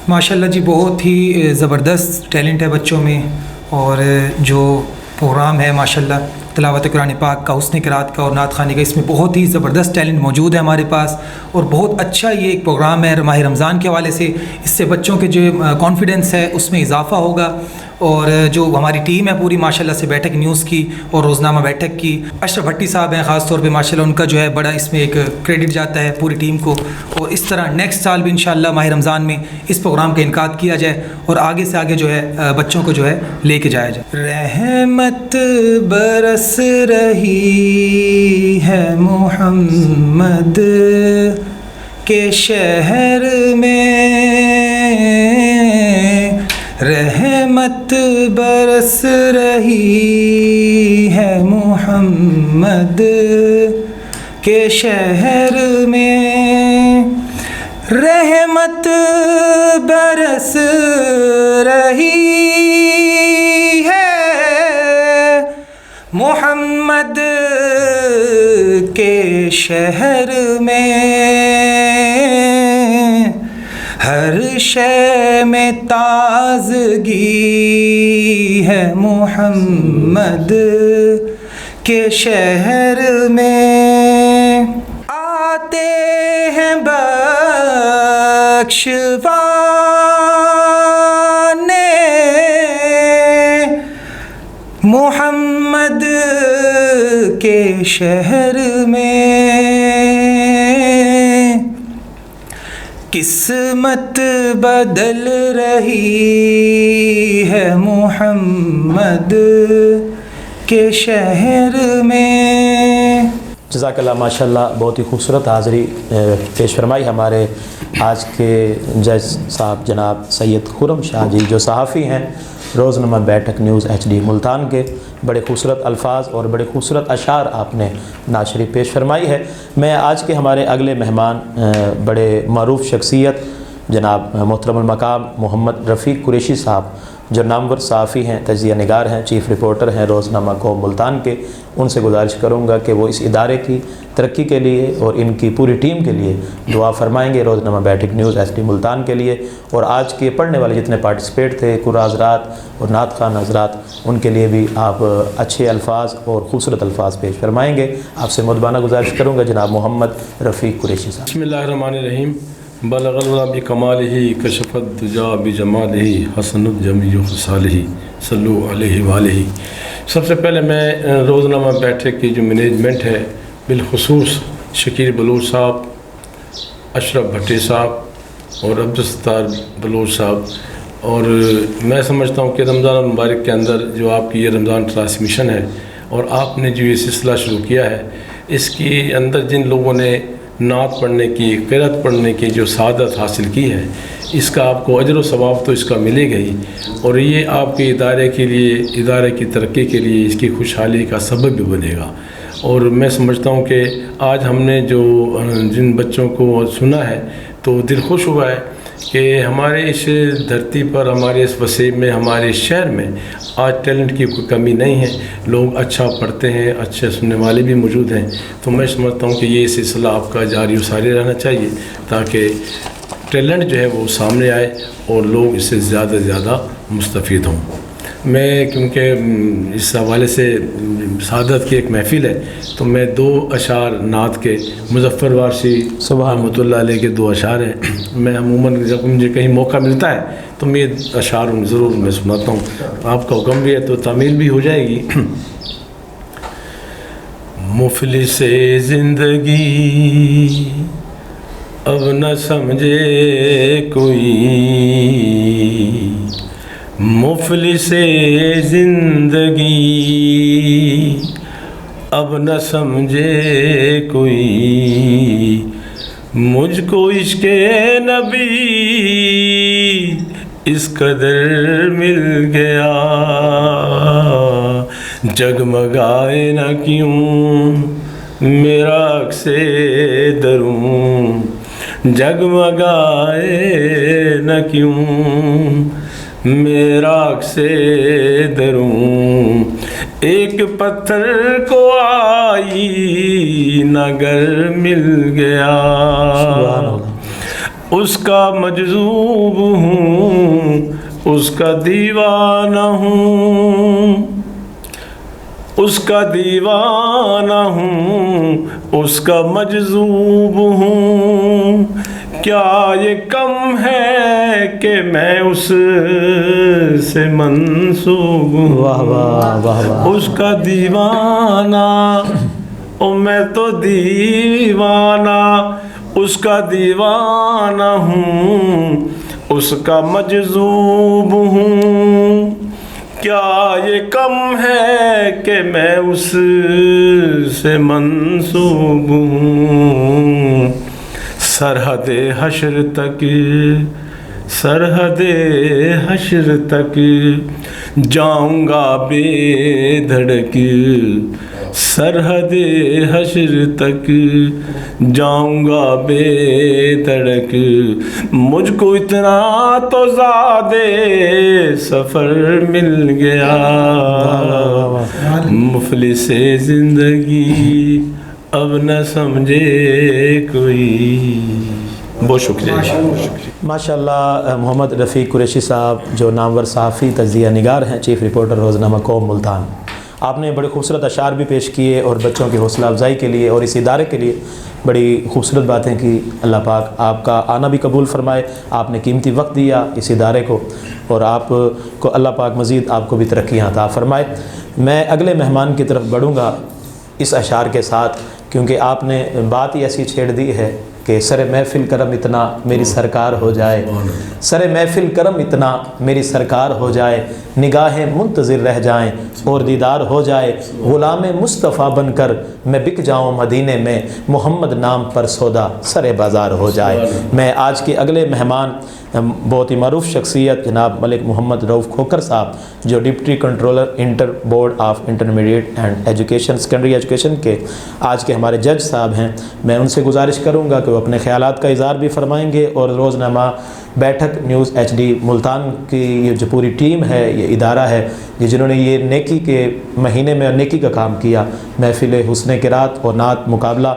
ماشاءاللہ جی بہت ہی زبردست ٹیلنٹ ہے بچوں میں، اور جو پروگرام ہے ماشاءاللہ تلاوت قرآن پاک کا، حسن قرات کا اور نعت خوانی کا، اس میں بہت ہی زبردست ٹیلنٹ موجود ہے ہمارے پاس، اور بہت اچھا یہ ایک پروگرام ہے ماہ رمضان کے حوالے سے. اس سے بچوں کے جو کانفیڈنس ہے اس میں اضافہ ہوگا. اور جو ہماری ٹیم ہے پوری ماشاءاللہ سے بیٹھک نیوز کی اور روزنامہ بیٹھک کی، اشرف بھٹی صاحب ہیں خاص طور پہ ماشاءاللہ، ان کا جو ہے بڑا اس میں ایک کریڈٹ جاتا ہے پوری ٹیم کو. اور اس طرح نیکسٹ سال بھی انشاءاللہ ماہ رمضان میں اس پروگرام کا انعقاد کیا جائے اور آگے سے آگے جو ہے بچوں کو جو ہے لے کے جایا جائے. رحمت برس رہی ہے محمد کے شہر میں، رحمت برس رہی ہے محمد کے شہر میں، رحمت برس رہی ہے محمد کے شہر میں، ہر شے میں تازگی ہے محمد کے شہر میں، آتے ہیں بخشوانے محمد کے شہر میں، قسمت بدل رہی ہے محمد کے شہر میں. جزاک اللہ. ماشاءاللہ بہت ہی خوبصورت حاضری پیش فرمائی ہمارے آج کے جج صاحب جناب سید خرم شاہ جی، جو صحافی ہیں روزنامہ بیٹھک نیوز HD ملتان کے بڑے خوبصورت الفاظ اور بڑے خوبصورت اشعار آپ نے ناشری پیش فرمائی ہے۔ میں آج کے ہمارے اگلے مہمان بڑے معروف شخصیت جناب محترم المقام محمد رفیق قریشی صاحب، جو نامور صحافی ہیں، تجزیہ نگار ہیں، چیف رپورٹر ہیں روزنامہ قوم ملتان کے، ان سے گزارش کروں گا کہ وہ اس ادارے کی ترقی کے لیے اور ان کی پوری ٹیم کے لیے دعا فرمائیں گے، روزنامہ بیٹھک نیوز HD ملتان کے لیے، اور آج کے پڑھنے والے جتنے پارٹیسپیٹ تھے، قرآن حضرات اور نعت خوان حضرات، ان کے لیے بھی آپ اچھے الفاظ اور خوبصورت الفاظ پیش فرمائیں گے۔ آپ سے مدبانہ گزارش کروں گا جناب محمد رفیق قریشی صاحب۔ بسم اللہ الرحمن الرحیم۔ بلغ اللہ بکمالہ کشف الدجا بجمالہ حسن الجمیع خصالہ صلو علیہ وآلہ۔ سب سے پہلے میں روزنامہ بیٹھک کی جو مینجمنٹ ہے، بالخصوص شکیر بلوچ صاحب، اشرف بھٹی صاحب اور عبدالستار بلوچ صاحب، اور میں سمجھتا ہوں کہ رمضان المبارک کے اندر جو آپ کی یہ رمضان ٹرانسمیشن ہے اور آپ نے جو یہ سلسلہ شروع کیا ہے، اس کے اندر جن لوگوں نے نعت پڑھنے کی، قرأت پڑھنے کی جو سعادت حاصل کی ہے، اس کا آپ کو اجر و ثواب تو اس کا ملے گا ہی، اور یہ آپ کے ادارے کے لیے، ادارے کی ترقی کے لیے اس کی خوشحالی کا سبب بھی بنے گا۔ اور میں سمجھتا ہوں کہ آج ہم نے جو جن بچوں کو سنا ہے تو دل خوش ہوا ہے کہ ہمارے اس دھرتی پر، ہمارے اس وسیع میں، ہمارے شہر میں آج ٹیلنٹ کی کوئی کمی نہیں ہے، لوگ اچھا پڑھتے ہیں، اچھے سننے والے بھی موجود ہیں۔ تو میں سمجھتا ہوں کہ یہ سلسلہ آپ کا جاری و ساری رہنا چاہیے تاکہ ٹیلنٹ جو ہے وہ سامنے آئے اور لوگ اس سے زیادہ سے زیادہ مستفید ہوں۔ میں کیونکہ اس حوالے سے سعادت کی ایک محفل ہے تو میں دو اشعار نعت کے، مظفر وارسی رحمۃ اللہ علیہ کے دو اشعار ہیں، میں عموماً جب مجھے کہیں موقع ملتا ہے تو میں اشعار ضرور میں سناتا ہوں، آپ کا حکم بھی ہے تو تعمیل بھی ہو جائے گی۔ مفلس زندگی اب نہ سمجھے کوئی، مفلس زندگی اب نہ سمجھے کوئی، مجھ کو عشق نبی اس قدر مل گیا، جگمگائے نہ کیوں میرا عکس دروں، جگمگائے نہ کیوں میرا عکس دروں، ایک پتھر کو آئی نگر مل گیا، اس کا مجذوب ہوں، اس کا دیوانہ ہوں، اس کا دیوانہ ہوں، اس کا مجذوب ہوں، کیا یہ کم ہے کہ میں اس سے منسوب ہوں، اس کا دیوانہ، او میں تو دیوانہ، اس کا دیوانہ ہوں، اس کا مجذوب ہوں، کیا یہ کم ہے کہ میں اس سے منسوب ہوں، سرحد حشر تک، سرحد حشر تک جاؤں گا بے دھڑک، سرحد حشر تک جاؤں گا بے دھڑک، مجھ کو اتنا تو زیادہ سفر مل گیا، مفلس زندگی اب نہ سمجھے کوئی۔ بہت شکریہ۔ ماشاءاللہ محمد رفیق قریشی صاحب جو نامور صحافی، تجزیہ نگار ہیں، چیف رپورٹر روزنامہ قوم ملتان، آپ نے بڑے خوبصورت اشعار بھی پیش کیے اور بچوں کی حوصلہ افزائی کے لیے اور اس ادارے کے لیے بڑی خوبصورت باتیں کی۔ اللہ پاک آپ کا آنا بھی قبول فرمائے، آپ نے قیمتی وقت دیا اس ادارے کو، اور آپ کو اللہ پاک مزید آپ کو بھی ترقیاں عطا فرمائے۔ میں اگلے مہمان کی طرف بڑھوں گا اس اشعار کے ساتھ، کیونکہ آپ نے بات ہی ایسی چھیڑ دی ہے کہ سر محفل کرم اتنا میری سرکار ہو جائے، سر محفل کرم اتنا میری سرکار ہو جائے، نگاہیں منتظر رہ جائیں اور دیدار ہو جائے، غلام مصطفیٰ بن کر میں بک جاؤں مدینے میں، محمد نام پر سودا سر بازار ہو جائے۔ میں آج کے اگلے مہمان بہت ہی معروف شخصیت جناب ملک محمد رؤف کھوکھر صاحب، جو deputy controller inter board of intermediate and education secondary education کے آج کے ہمارے جج صاحب ہیں، میں ان سے گزارش کروں گا کہ وہ اپنے خیالات کا اظہار بھی فرمائیں گے، اور روزنامہ بیٹھک نیوز HD ملتان کی یہ جو پوری ٹیم ہے، یہ ادارہ ہے جنہوں نے یہ نیکی کے مہینے میں نیکی کا کام کیا، محفل حسن قرات اور نعت مقابلہ،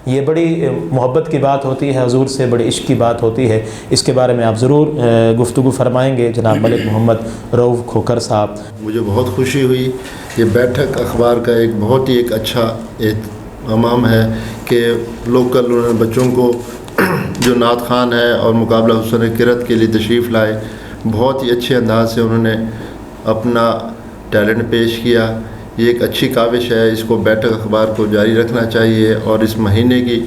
یہ بڑی محبت کی بات ہوتی ہے، حضور سے بڑی عشق کی بات ہوتی ہے، اس کے بارے میں آپ ضرور گفتگو فرمائیں گے جناب ملک محمد رؤف کھوکھر صاحب۔ مجھے بہت خوشی ہوئی، یہ بیٹھک اخبار کا ایک اچھا اہتمام ہے کہ لوکل انہوں نے بچوں کو جو نعت خوان ہے اور مقابلہ حسن قرات کے لیے تشریف لائے، بہت ہی اچھے انداز سے انہوں نے اپنا ٹیلنٹ پیش کیا۔ یہ ایک اچھی کاوش ہے، اس کو بیٹھک اخبار کو جاری رکھنا چاہیے، اور اس مہینے کی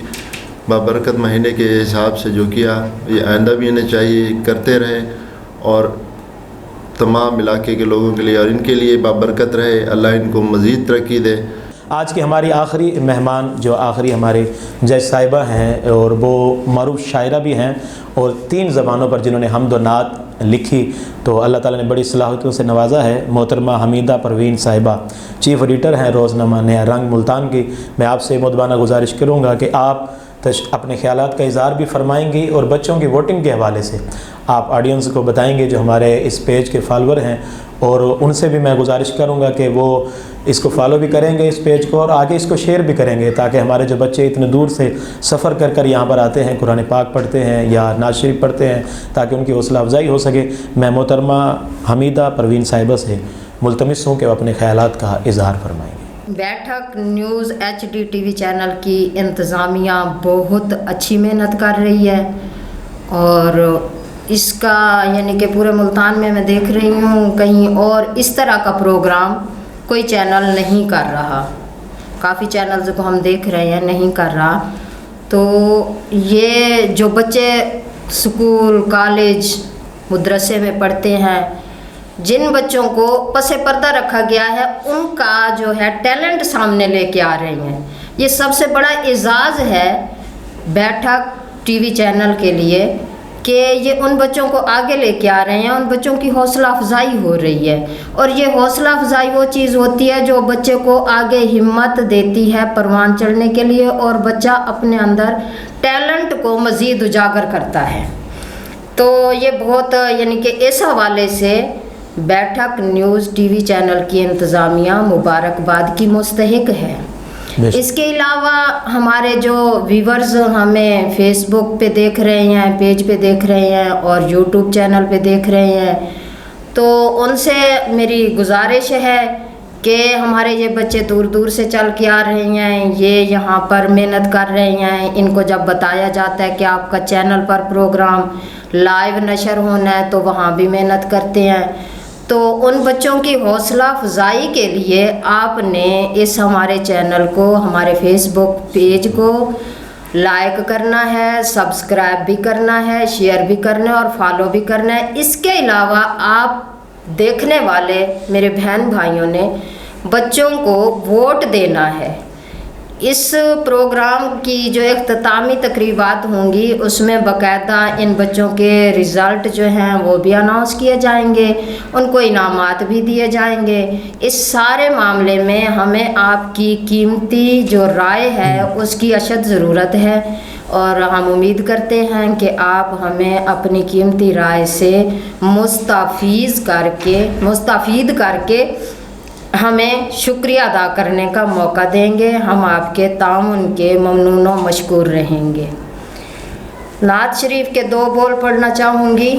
بابرکت مہینے کے حساب سے جو کیا یہ آئندہ بھی انہیں چاہیے، کرتے رہیں، اور تمام علاقے کے لوگوں کے لیے اور ان کے لیے بابرکت رہے، اللہ ان کو مزید ترقی دے۔ آج کی ہماری آخری مہمان جو آخری ہمارے جج صاحبہ ہیں، اور وہ معروف شاعرہ بھی ہیں، اور 3 زبانوں پر جنہوں نے حمد و نعت لکھی، تو اللہ تعالیٰ نے بڑی صلاحیتوں سے نوازا ہے۔ محترمہ حمیدہ پروین صاحبہ چیف ایڈیٹر ہیں روزنامہ نیا رنگ ملتان کی، میں آپ سے مدبانہ گزارش کروں گا کہ آپ اپنے خیالات کا اظہار بھی فرمائیں گی، اور بچوں کی ووٹنگ کے حوالے سے آپ آڈینس کو بتائیں گے جو ہمارے اس پیج کے فالوور ہیں، اور ان سے بھی میں گزارش کروں گا کہ وہ اس کو فالو بھی کریں گے اس پیج کو، اور آگے اس کو شیئر بھی کریں گے، تاکہ ہمارے جو بچے اتنے دور سے سفر کر کر یہاں پر آتے ہیں، قرآن پاک پڑھتے ہیں یا نعت شریف پڑھتے ہیں، تاکہ ان کی حوصلہ افزائی ہو سکے۔ میں محترمہ حمیدہ پروین صاحبہ سے ملتمس ہوں کہ وہ اپنے خیالات کا اظہار فرمائیں گے۔ بیٹھک نیوز HD TV چینل کی انتظامیہ بہت اچھی محنت کر رہی ہے، اور اس کا یعنی کہ پورے ملتان میں دیکھ رہی ہوں کہیں اور اس طرح کا پروگرام کوئی چینل نہیں کر رہا، کافی چینلز کو ہم دیکھ رہے ہیں نہیں کر رہا۔ تو یہ جو بچے سکول کالج مدرسے میں پڑھتے ہیں، جن بچوں کو پس پردہ رکھا گیا ہے، ان کا جو ہے ٹیلنٹ سامنے لے کے آ رہے ہیں، یہ سب سے بڑا اعزاز ہے بیٹھک TV چینل کے لیے کہ یہ ان بچوں کو آگے لے کے آ رہے ہیں، ان بچوں کی حوصلہ افزائی ہو رہی ہے، اور یہ حوصلہ افزائی وہ چیز ہوتی ہے جو بچے کو آگے ہمت دیتی ہے پروان چڑھنے کے لیے، اور بچہ اپنے اندر ٹیلنٹ کو مزید اجاگر کرتا ہے۔ تو یہ بہت یعنی کہ اس حوالے سے بیٹھک نیوز TV چینل کی انتظامیہ مبارکباد کی مستحق ہے۔ اس کے علاوہ ہمارے جو ویورز ہمیں فیس بک پہ دیکھ رہے ہیں، پیج پہ دیکھ رہے ہیں، اور YouTube چینل پہ دیکھ رہے ہیں، تو ان سے میری گزارش ہے کہ ہمارے یہ بچے دور دور سے چل کے آ رہے ہیں، یہ یہاں پر محنت کر رہے ہیں، ان کو جب بتایا جاتا ہے کہ آپ کا چینل پر پروگرام لائیو نشر ہونا ہے تو وہاں بھی محنت کرتے ہیں۔ تو ان بچوں کی حوصلہ افزائی کے لیے آپ نے اس ہمارے چینل کو، ہمارے فیس بک پیج کو لائک کرنا ہے، سبسکرائب بھی کرنا ہے، شیئر بھی کرنا ہے، اور فالو بھی کرنا ہے۔ اس کے علاوہ آپ دیکھنے والے میرے بہن بھائیوں نے بچوں کو ووٹ دینا ہے۔ اس پروگرام کی جو اختتامی تقریبات ہوں گی اس میں باقاعدہ ان بچوں کے رزلٹ جو ہیں وہ بھی اناؤنس کیے جائیں گے، ان کو انعامات بھی دیے جائیں گے۔ اس سارے معاملے میں ہمیں آپ کی قیمتی جو رائے ہے اس کی اشد ضرورت ہے، اور ہم امید کرتے ہیں کہ آپ ہمیں اپنی قیمتی رائے سے مستفید کر کے ہمیں شکریہ ادا کرنے کا موقع دیں گے۔ ہم آپ کے تعاون کے ممنون و مشکور رہیں گے۔ نعت شریف کے 2 بول پڑھنا چاہوں گی۔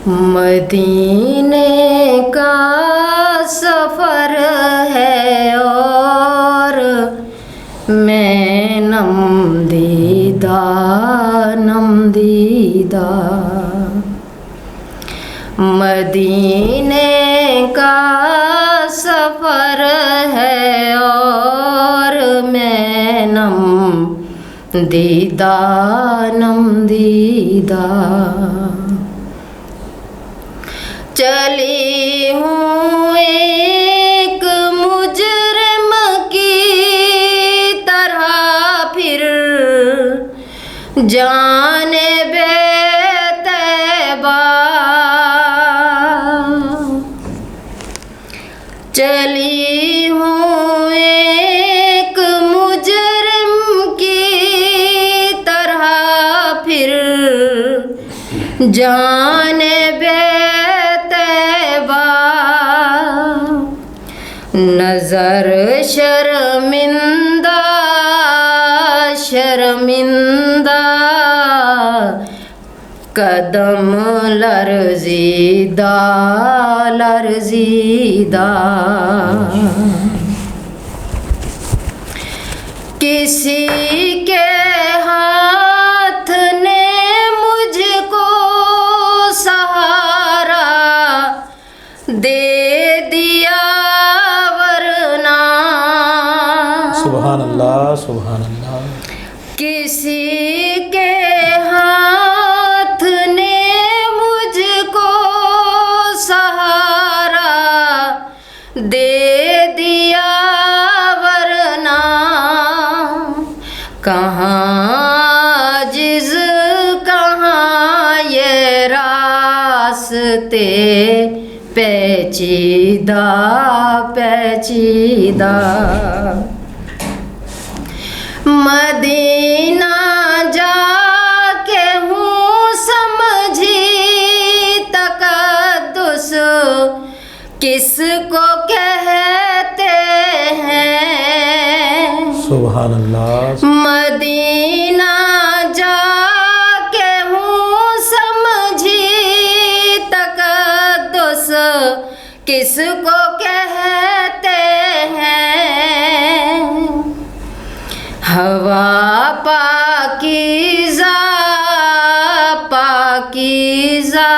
مدینے کا سفر ہے اور میں نم دیدہ مدینے کا سفر ہے اور میں نم دیدہ نم دیدہ چلی ہوں ایک مجرم کی طرح پھر جانب طیبہ چلی ہوں ایک مجرم کی طرح پھر جانب طیبہ نظر شرمندہ شرمندہ قدم لرزیدہ لرزیدہ کسی کے ہاتھ نے مجھ کو سہارا دے دیا ورنہ سبحان اللہ سبحان اللہ. کسی کے ہاتھ نے مجھ کو سہارا دے دیا ورنہ کہاں عاجز کہاں یہ راستے پیچیدہ پیچیدہ مدینہ جا کے ہوں سمجھی تقدس کس کو کہتے ہیں. سبحان اللہ. مدینہ جا کے ہوں سمجھی تقدس کس کو کہتے ہیں. ہوا پاکیزہ پاکیزہ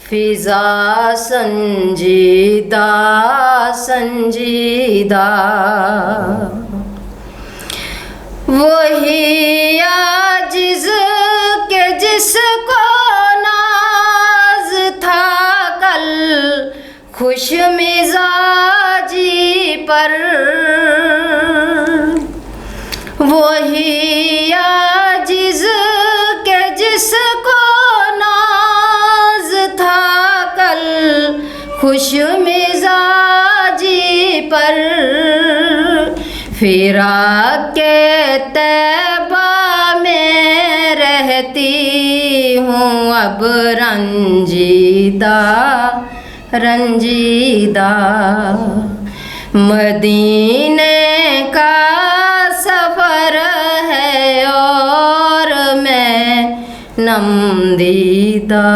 فضا سنجیدہ سنجیدہ وہی عاجز کہ جس کو ناز تھا کل خوش مزاجی پر وہی عاجز کہ جس کو ناز تھا کل خوش مزاجی پر فراق کے طیبہ میں رہتی ہوں اب رنجیدہ رنجیدہ مدینے کا سفر ہے اور میں نم دیدہ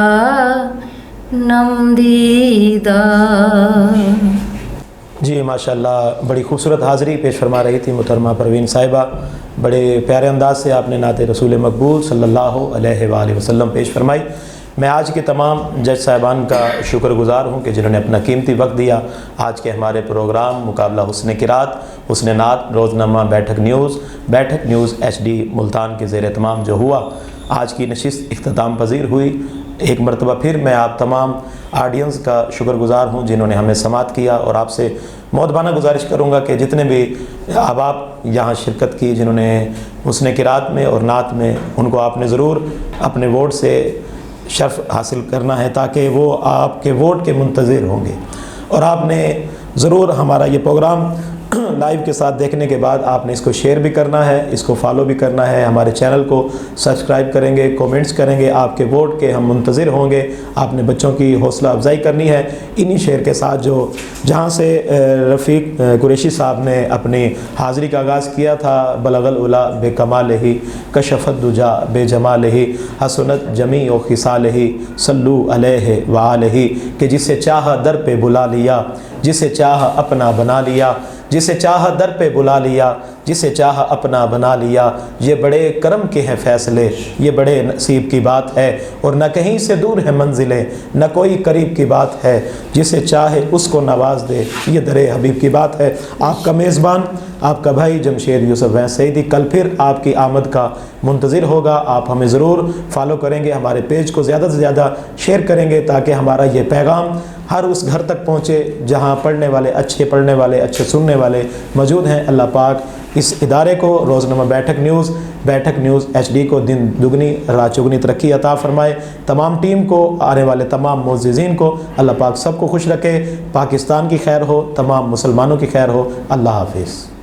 نم دیدہ. جی ماشاءاللہ بڑی خوبصورت حاضری پیش فرما رہی تھی محترمہ پروین صاحبہ. بڑے پیارے انداز سے آپ نے نعت رسول مقبول صلی اللہ علیہ وآلہ وسلم پیش فرمائی. میں آج کے تمام جج صاحبان کا شکر گزار ہوں کہ جنہوں نے اپنا قیمتی وقت دیا. آج کے ہمارے پروگرام مقابلہ حسن قرات حسن نعت روزنامہ بیٹھک نیوز HD ملتان کے زیر اہتمام جو ہوا, آج کی نشست اختتام پذیر ہوئی. ایک مرتبہ پھر میں آپ تمام آڈینس کا شکر گزار ہوں جنہوں نے ہمیں سماعت کیا, اور آپ سے مؤدبانہ گزارش کروں گا کہ جتنے بھی احباب یہاں شرکت کی جنہوں نے حسن قرات میں اور نعت میں, ان کو آپ نے ضرور اپنے ووٹ سے شرف حاصل کرنا ہے تاکہ وہ آپ کے ووٹ کے منتظر ہوں گے. اور آپ نے ضرور ہمارا یہ پروگرام لائیو کے ساتھ دیکھنے کے بعد آپ نے اس کو شیئر بھی کرنا ہے, اس کو فالو بھی کرنا ہے, ہمارے چینل کو سبسکرائب کریں گے, کومنٹس کریں گے. آپ کے ووٹ کے ہم منتظر ہوں گے. آپ نے بچوں کی حوصلہ افزائی کرنی ہے. انہی شعر کے ساتھ جہاں سے رفیق قریشی صاحب نے اپنی حاضری کا آغاز کیا تھا, بلغ العلا بے کمال ہی کشف الدجا بے جمال ہی حسنت جمیع و خصال ہی صلو علیہ وآلہ, کہ جسے چاہا در پہ بلا لیا, جسے چاہا اپنا بنا لیا, جسے چاہا در پہ بلا لیا، جسے چاہا اپنا بنا لیا۔ یہ بڑے کرم کے ہیں فیصلے، یہ بڑے نصیب کی بات ہے، اور نہ کہیں سے دور ہے منزلیں، نہ کوئی قریب کی بات ہے، جسے چاہے اس کو نواز دے، یہ در حبیب کی بات ہے۔ آپ کا میزبان، آپ کا بھائی جمشید یوسف ویس سعیدی کل پھر آپ کی آمد کا منتظر ہوگا۔ آپ ہمیں ضرور فالو کریں گے، ہمارے پیج کو زیادہ سے زیادہ شیئر کریں گے تاکہ ہمارا یہ پیغام ہر اس گھر تک پہنچے جہاں پڑھنے والے، اچھے سننے والے موجود ہیں۔ اللہ پاک اس ادارے کو، روزنامہ بیٹھک نیوز HD کو دن دگنی رات چگنی ترقی عطا فرمائے۔ تمام ٹیم کو، آنے والے تمام معززین کو اللہ پاک سب کو خوش رکھے۔ پاکستان کی خیر ہو، تمام مسلمانوں کی خیر ہو۔ اللہ حافظ۔